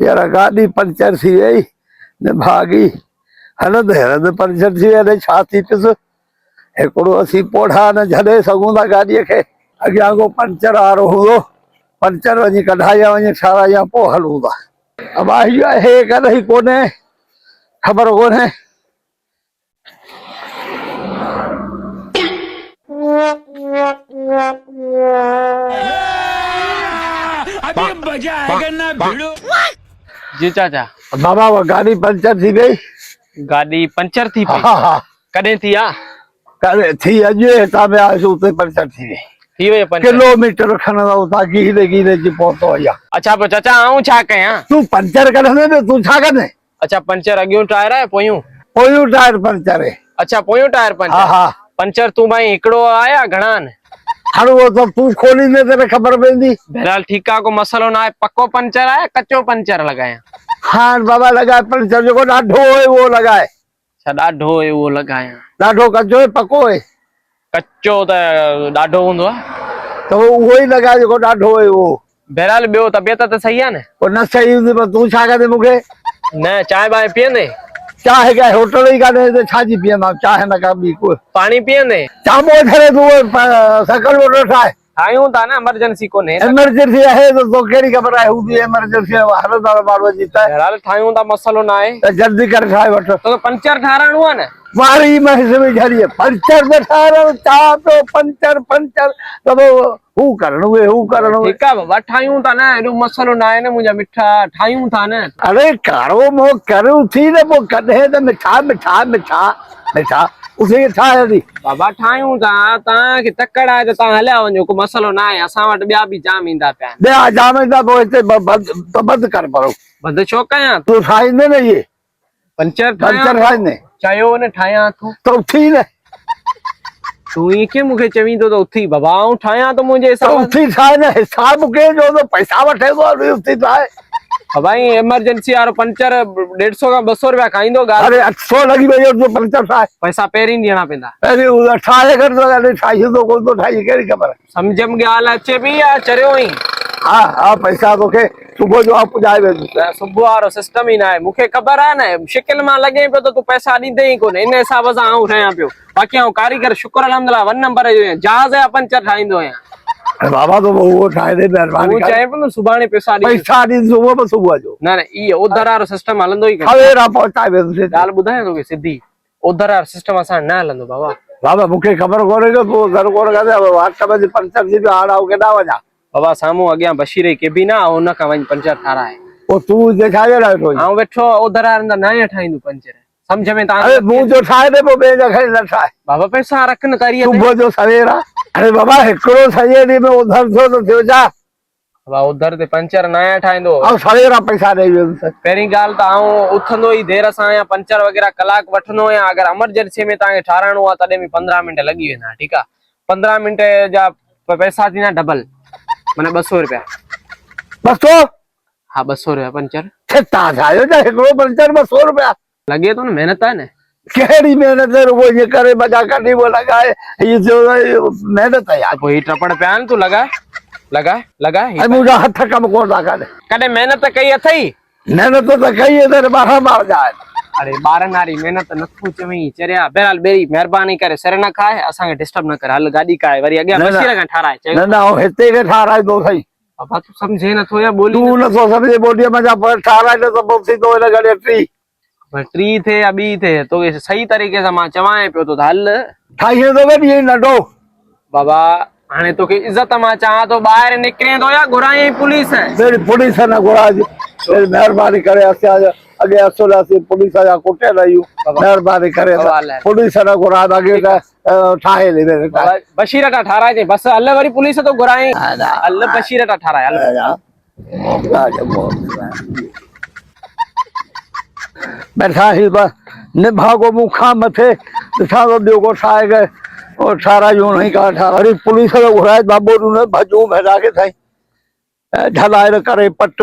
यार गाड़ी पंचर थी वही ने भागी हलंद हलंद पंचर थी अरे छा थी पिस एकड़ो असी पोढ़ा न झले सघूं था गाड़ीअ खे अॻियां को पंचर वारो हुओ पंचर वञी कढाया वञे ठाराया पोइ हलूं था अब हे कॾहिं कोन्हे ख़बर कोन्हे अभी मजा आएगा ना भिड़ो। जी चाचा बाबा वो गाड़ी पंचर थी गई गाड़ी पंचर थी पई हाँ हाँ कॾहिं थी आ करे थी अॼु हितां में आयुसि उते पंचर थी वई थी वई पंचर किलोमीटर खणंदा उतां गीले गीले जी पहुतो आहियां अच्छा पोइ चाचा आऊं छा कयां तूं पंचर कढंदे न तूं छा कंदे अच्छा पंचर अॻियों टायर आहे पोयूं पोयूं टायर पंचर आहे अच्छा पोयूं टायर हा पंचर हा पंचर तूं भाई हिकिड़ो आया घणा आहिनि हाणे उहो त तूं खोलींदे त ख़बर पवंदी बहरहाल ठीकु आहे को मसलो न आहे पको पंचर आहे कचो पंचर लॻायां हाणे बाबा लॻाए पंचर जेको ॾाढो आहे उहो लॻाए छा ॾाढो आहे उहो लॻायां ॾाढो कचो आहे पको आहे कचो त ॾाढो हूंदो आहे त उहो ई लॻाए जेको ॾाढो आहे उहो बहरहाल ॿियो तबियत त सही आहे न पोइ न सही हूंदी पर तूं छा कंदे मूंखे न चांहि बांहि पीअंदे चाहे का होटल ई कान्हे हिते छाजी पीअंदा चाहे न का ॿी कोई पाणी पीअंदे चामो करे तूं सकल वोटर ठाहे ठाहियूं था न इमरजेंसी कोन्हे एमरजेंसी आहे त तो कहिड़ी ख़बर आहे हूंदी एमरजेंसी हलंदा माण्हू अची त बहरहाल ठाहियूं था मसलो न आहे त जल्दी करे ठाहे वठ तो पंचर ठाराइणो आहे न वारी महस में झड़ी पंचर में ठाहिण चाह पियो पंचर पंचर त हू करण उहे हू करण ठीकु आहे बाबा ठाहियूं था न एॾो मसलो न आहे न मुंहिंजा मिठा ठाहियूं था न अरे कारो मोह करूं थी न पोइ कॾहिं त मिठा मिठा मिठा मिठा उसे ठाहे थी बाबा ठाहियूं था तव्हांखे तकड़ आहे त तव्हां हलिया वञो को मसलो न आहे असां वटि ॿिया बि जाम ईंदा पिया आहिनि ॿिया जाम ईंदा पोइ हिते बंदि कर परो बंदि छो कयां तूं ठाहींदे न इहे पंचर पंचर ठाहींदे चयो न ठाहियां तूं त उथी न तूं ईअं कीअं मूंखे चवींदो त उथी बाबा आऊं ठाहियां त मुंहिंजे त हिसाब उथी ठाहे न हिसाब कंहिंजो त पैसा वठे थो उथी ठाहे बाबा इमरजेंसी वारो पंचर 150 खां 200 रुपया खाईंदो अरे 800 लॻी वई तूं पंचर ठाहे पैसा पहिरीं ॾियणा पवंदा पहिरीं ठाहे कर तो ठाहींदो कोन थो ठाही कहिड़ी ख़बर सम्झ में ॻाल्हि अचे पई या चरियो ई हा हा पैसा तोखे सुबुह जो पुॼाए वेंदुसि सुबुह वारो सिस्टम ई न आहे मूंखे ख़बर आहे न शिकिल मां लॻे पियो त तूं पैसा ॾींदे ई कोन्हे इन हिसाब सां आऊं ठहियां पियो बाक़ी आऊं कारीगर शुक्र अलहमदुलिल्लाह 1 नंबर जो आहियां जहाज़ जा पंचर ठाहींदो आहियां बाबा तो उहो ठाहे दे महिरबानी तूं चए पियो न सुभाणे पैसा ॾी पैसा ॾींदुसि सुबुह जो न न इहो उधर वारो सिस्टम हलंदो ई कोन्हे सवेरा पहुचाए वेंदुसि ॻाल्हि ॿुधायां तोखे सिधी उधर वारो सिस्टम असां न हलंदो बाबा बाबा मूंखे ख़बर कोन्हे कि तूं घर कोन कंदे व्हाट्सएप ते पंचर थी पियो हाणे केॾा वञा बाबा साम्हूं अॻियां बशीर जी केबिन आहे हुन खां वञी पंचर ठाराए पोइ तूं हिते छा जे लाइ वेठो ऐं वेठो उधर वारनि जा नया ठाहींदो पंचर सम्झ में अरे मूं जो ठाहे दे पोइ ॿिए जा खणी न ठाहे बाबा पैसा रख न तारीअ ते सुबुह जो सवेरा अरे बाबा हिकिड़ो सॼे ॾींहं में उधर थियो त थियो छा बाबा उधर ते पंचर नया ठाहींदो ऐं सवेरा पैसा ॾेई वेंदुसि पहिरीं ॻाल्हि त आऊं उथंदो ई देर सां आहियां पंचर वग़ैरह कलाक वठंदो आहियां अगरि एमरजेंसी में तव्हांखे ठाराइणो आहे तॾहिं बि 15 मिंट लॻी वेंदा ठीकु आहे 15 मिंट जा पैसा थींदा डबल माना 200 रुपया 200 हा 200 रुपया पंचर तव्हां ठाहियो छा हिकिड़ो पंचर 200 रुपया लॻे थो न महिनत आहे न कहिड़ी महिनत रुगो ईअं करे मज़ा कढी वो लॻाए हीअ महिनत आहे यार पोइ हीअ टपड़ पिया आहिनि तूं लॻाए लॻाए लॻाए ऐं मुंहिंजा हथ कम कोन था कनि कॾहिं महिनत कई अथई महिनत त कई आहे त 12 ॿार जा आहिनि अरे ॿारनि वारी महिनत नथो चवई चरिया बहरहाल बेरी महिरबानी करे सिर न खाए असांखे डिस्टर्ब न करे हल गाॾी खाए वरी अॻियां बशीर खां ठाराए न न हिते के ठाराईंदो सही बाबा तूं सम्झे नथो या ॿोली तूं नथो सम्झे ॿोलीअ मज़ा पर ठाराए न त पोइ थींदो हिन घड़ी टी 3 थिए या 2 थिए तोखे सही तरीक़े सां मां चवां पियो तो हल ठाही थो ॾींहुं नंढो बाबा हाणे तोखे इज़त मां चवां थो ॿाहिरि निकिरे थो या घुराई पुलिस पुलिस न घुराइजे महिरबानी करे असां अॻे असुल पुलिस जा कुटियल आहियूं महिरबानी करे पुलिस न घुराए अॻे त ठाहे ॾे बशीर खां ठाराए बस हल वरी पुलिस तो घुराई हल बशीर खां ठाराए बैठा ही निभागो मूंखां मथे ॾिसां थो ॿियो को ठाहे करे ठारायूं नहीं का ठारा वरी पुलिस घुराए बाबो न भॼूं मैदा खे साईं ढलाए करे पट